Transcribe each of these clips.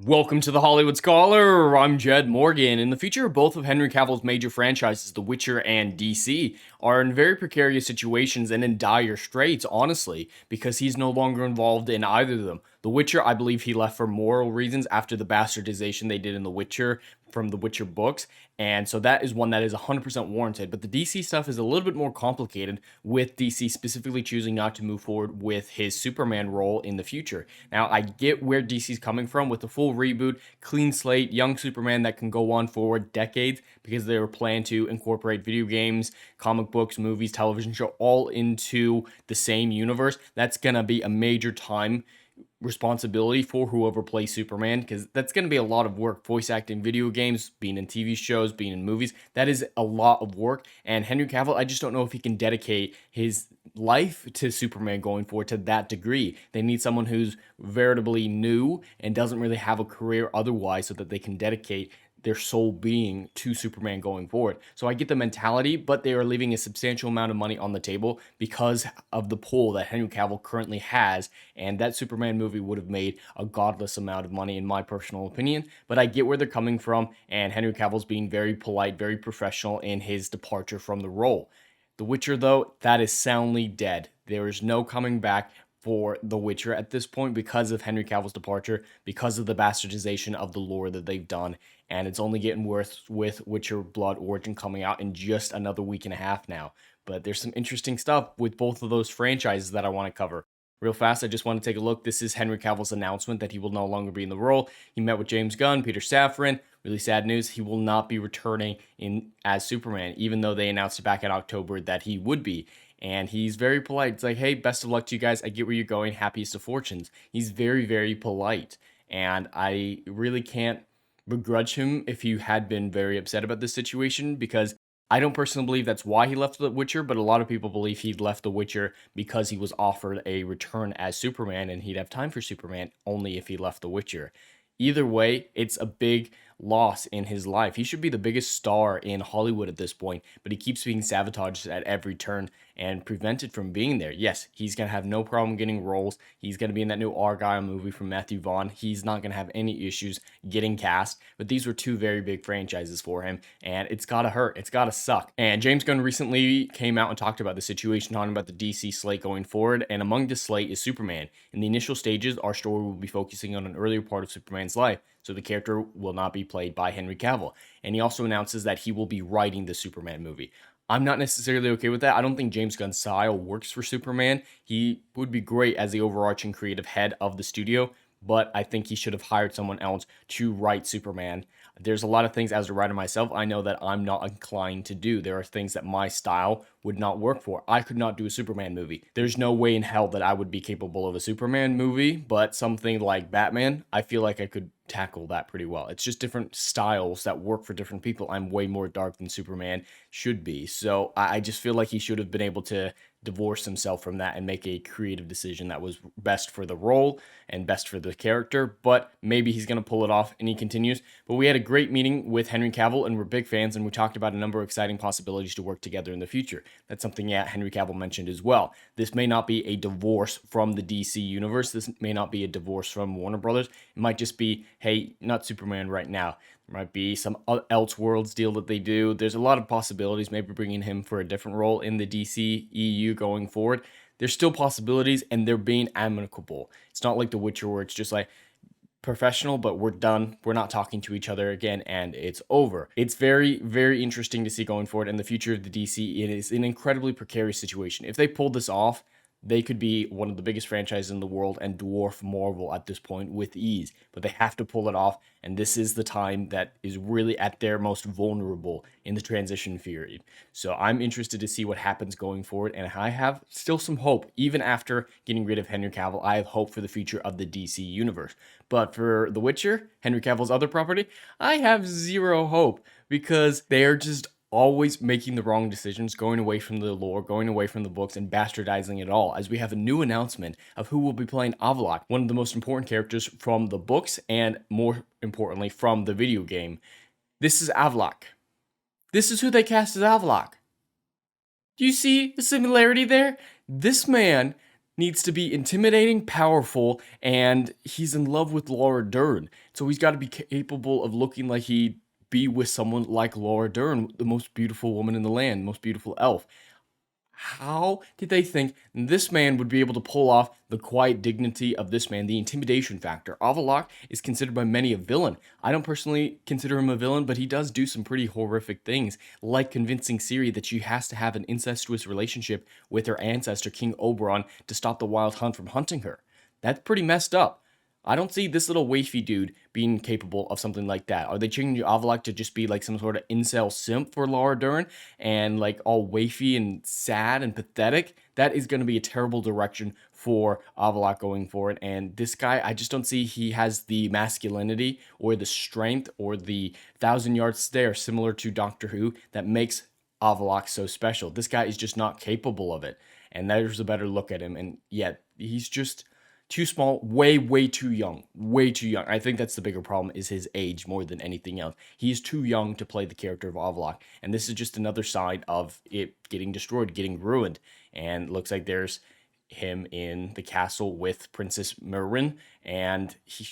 Welcome to the Hollywood Scholar. I'm Jed Morgan. In the future, both of Henry Cavill's major franchises, The Witcher and DC, are in very precarious situations and in dire straits, honestly, because he's no longer involved in either of them. The Witcher, I believe he left for moral reasons after the bastardization they did in The Witcher from the Witcher books, and so that is one that is 100% warranted. But the DC stuff is a little bit more complicated, with DC specifically choosing not to move forward with his Superman role in the future. Now, I get where DC's coming from with the full reboot, clean slate, young Superman that can go on for decades, because they were planning to incorporate video games, comic books, movies, television show all into the same universe. That's gonna be a major time responsibility for whoever plays Superman, because that's going to be a lot of work. Voice acting video games, being in TV shows, being in movies, that is a lot of work. And Henry Cavill, I just don't know if he can dedicate his life to Superman going forward to that degree. They need someone who's veritably new and doesn't really have a career otherwise, so that they can dedicate their sole being to Superman going forward. So I get the mentality, but they are leaving a substantial amount of money on the table because of the pull that Henry Cavill currently has, and that Superman movie would have made a godless amount of money in my personal opinion. But I get where they're coming from, and Henry Cavill's being very polite, very professional in his departure from the role. The Witcher, though, that is soundly dead. There is no coming back for The Witcher at this point because of Henry Cavill's departure, because of the bastardization of the lore that they've done, and it's only getting worse with Witcher Blood Origin coming out in just another week and a half now. But there's some interesting stuff with both of those franchises that I want to cover. Real fast, I just want to take a look. This is Henry Cavill's announcement that he will no longer be in the role. He met with James Gunn, Peter Safran. Really sad news. He will not be returning in as Superman, even though they announced it back in October that he would be. And he's very polite. It's like, hey, best of luck to you guys. I get where you're going. Happiest of fortunes. He's very, very polite. And I really can't begrudge him if he had been very upset about this situation, because I don't personally believe that's why he left The Witcher, but a lot of people believe he left The Witcher because he was offered a return as Superman and he'd have time for Superman only if he left The Witcher. Either way, it's a big loss in his life. He should be the biggest star in Hollywood at this point, but he keeps being sabotaged at every turn and prevented from being there. Yes, he's going to have no problem getting roles. He's going to be in that new Argyle movie from Matthew Vaughn. He's not going to have any issues getting cast, but these were two very big franchises for him, and it's got to hurt. It's got to suck. And James Gunn recently came out and talked about the situation, talking about the DC slate going forward, and among the slate is Superman. In the initial stages, our story will be focusing on an earlier part of Superman's life, so the character will not be played by Henry Cavill. And he also announces that he will be writing the Superman movie. I'm not necessarily okay with that. I don't think James Gunn's style works for Superman. He would be great as the overarching creative head of the studio, but I think he should have hired someone else to write Superman. There's a lot of things as a writer myself I know that I'm not inclined to do. There are things that my style would not work for. I could not do a Superman movie. There's no way in hell that I would be capable of a Superman movie, but something like Batman, I feel like I could tackle that pretty well. It's just different styles that work for different people. I'm way more dark than Superman should be. So I just feel like he should have been able to divorce himself from that and make a creative decision that was best for the role and best for the character. But maybe he's going to pull it off, and he continues. But we had a great meeting with Henry Cavill, and we're big fans, and we talked about a number of exciting possibilities to work together in the future. That's something, yeah, Henry Cavill mentioned as well. This may not be a divorce from the DC universe. This may not be a divorce from Warner Brothers. It might just be, hey, not Superman right now. There might be some Elseworlds deal that they do. There's a lot of possibilities, maybe bringing him for a different role in the DC EU going forward. There's still possibilities, and they're being amicable. It's not like The Witcher where it's just like professional, but we're done. We're not talking to each other again, and it's over. It's very, very interesting to see going forward, and the future of the DC. It is an incredibly precarious situation. If they pulled this off, they could be one of the biggest franchises in the world and dwarf Marvel at this point with ease. But they have to pull it off, and this is the time that is really at their most vulnerable in the transition period. So I'm interested to see what happens going forward, and I have still some hope. Even after getting rid of Henry Cavill, I have hope for the future of the DC universe. But for The Witcher, Henry Cavill's other property, I have zero hope, because they are just always making the wrong decisions, going away from the lore, going away from the books, and bastardizing it all, as we have a new announcement of who will be playing Avlok, one of the most important characters from the books, and more importantly, from the video game. This is Avlok. This is who they cast as Avlok. Do you see the similarity there? This man needs to be intimidating, powerful, and he's in love with Laura Dern. So he's got to be capable of looking like he'd be with someone like Laura Dern, the most beautiful woman in the land, most beautiful elf. How did they think this man would be able to pull off the quiet dignity of this man, the intimidation factor? Avallac'h is considered by many a villain. I don't personally consider him a villain, but he does do some pretty horrific things, like convincing Ciri that she has to have an incestuous relationship with her ancestor, King Oberon, to stop the Wild Hunt from hunting her. That's pretty messed up. I don't see this little wafy dude being capable of something like that. Are they changing Avallac'h to just be like some sort of incel simp for Laura Dern and like all wafy and sad and pathetic? That is going to be a terrible direction for Avallac'h going forward. And this guy, I just don't see he has the masculinity or the strength or the 1,000-yard stare similar to Doctor Who that makes Avallac'h so special. This guy is just not capable of it. And there's a better look at him. And yet, he's just too small, way too young, way too young. I think that's the bigger problem, is his age more than anything else. He's too young to play the character of Avallac'h, and this is just another side of it getting destroyed, getting ruined. And it looks like there's him in the castle with Princess Merwin, and he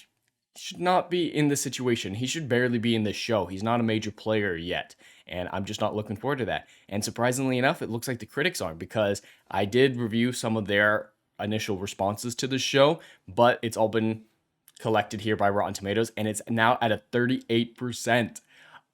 should not be in this situation. He should barely be in this show. He's not a major player yet, and I'm just not looking forward to that. And surprisingly enough, it looks like the critics aren't, because I did review some of their initial responses to the show, but it's all been collected here by Rotten Tomatoes, and it's now at a 38%.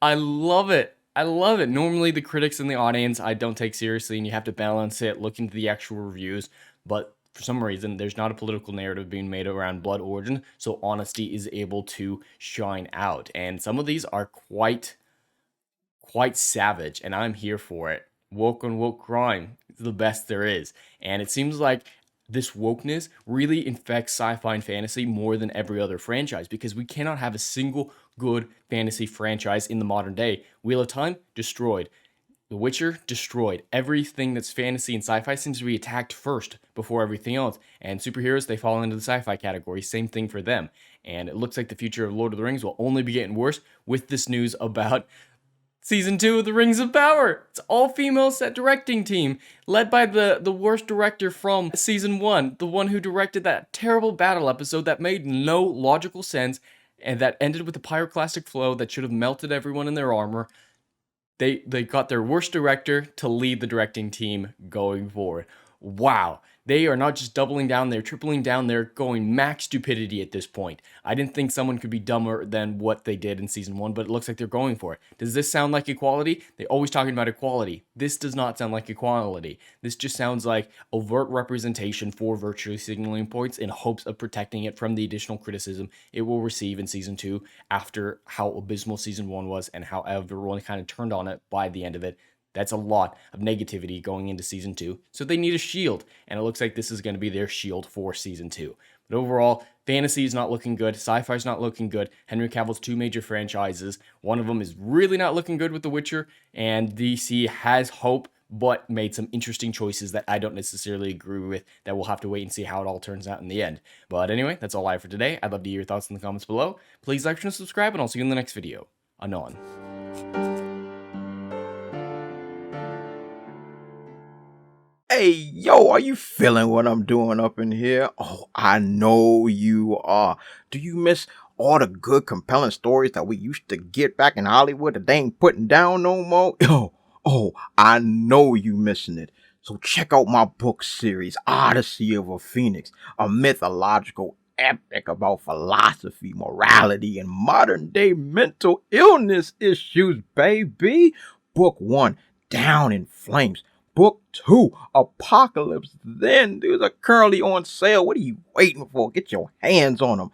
I love it. I love it. Normally, the critics in the audience I don't take seriously, and you have to balance it, look into the actual reviews, but for some reason, there's not a political narrative being made around Blood Origin, so honesty is able to shine out. And some of these are quite savage, and I'm here for it. Woke on woke crime is the best there is. And it seems like this wokeness really infects sci-fi and fantasy more than every other franchise, because we cannot have a single good fantasy franchise in the modern day. Wheel of Time, destroyed. The Witcher, destroyed. Everything that's fantasy and sci-fi seems to be attacked first before everything else. And superheroes, they fall into the sci-fi category. Same thing for them. And it looks like the future of Lord of the Rings will only be getting worse with this news about Season 2 of The Rings of Power. It's all-female set directing team, led by the worst director from Season 1, the one who directed that terrible battle episode that made no logical sense, and that ended with a pyroclastic flow that should have melted everyone in their armor. They got their worst director to lead the directing team going forward. Wow. They are not just doubling down, they're tripling down, they're going max stupidity at this point. I didn't think someone could be dumber than what they did in Season 1, but it looks like they're going for it. Does this sound like equality? They're always talking about equality. This does not sound like equality. This just sounds like overt representation for virtue signaling points in hopes of protecting it from the additional criticism it will receive in Season 2 after how abysmal Season 1 was and how everyone kind of turned on it by the end of it. That's a lot of negativity going into Season 2, so they need a shield, and it looks like this is going to be their shield for Season 2. But overall, fantasy is not looking good, sci-fi is not looking good, Henry Cavill's two major franchises, one of them is really not looking good with The Witcher, and DC has hope, but made some interesting choices that I don't necessarily agree with, that we'll have to wait and see how it all turns out in the end. But anyway, that's all I have for today. I'd love to hear your thoughts in the comments below. Please like, share, and subscribe, and I'll see you in the next video. Anon. Hey, yo, are you feeling what I'm doing up in here? Oh, I know you are. Do you miss all the good, compelling stories that we used to get back in Hollywood that they ain't putting down no more? I know you missing it. So check out my book series, Odyssey of a Phoenix, a mythological epic about philosophy, morality, and modern-day mental illness issues, baby. Book 1, Down in Flames. Book 2, Apocalypse Then. These are currently on sale. What are you waiting for? Get your hands on them.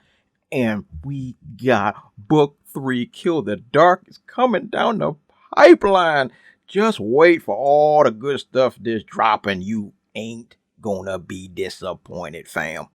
And we got Book 3, Kill the Dark, is coming down the pipeline. Just wait for all the good stuff that's dropping. You ain't gonna be disappointed, fam.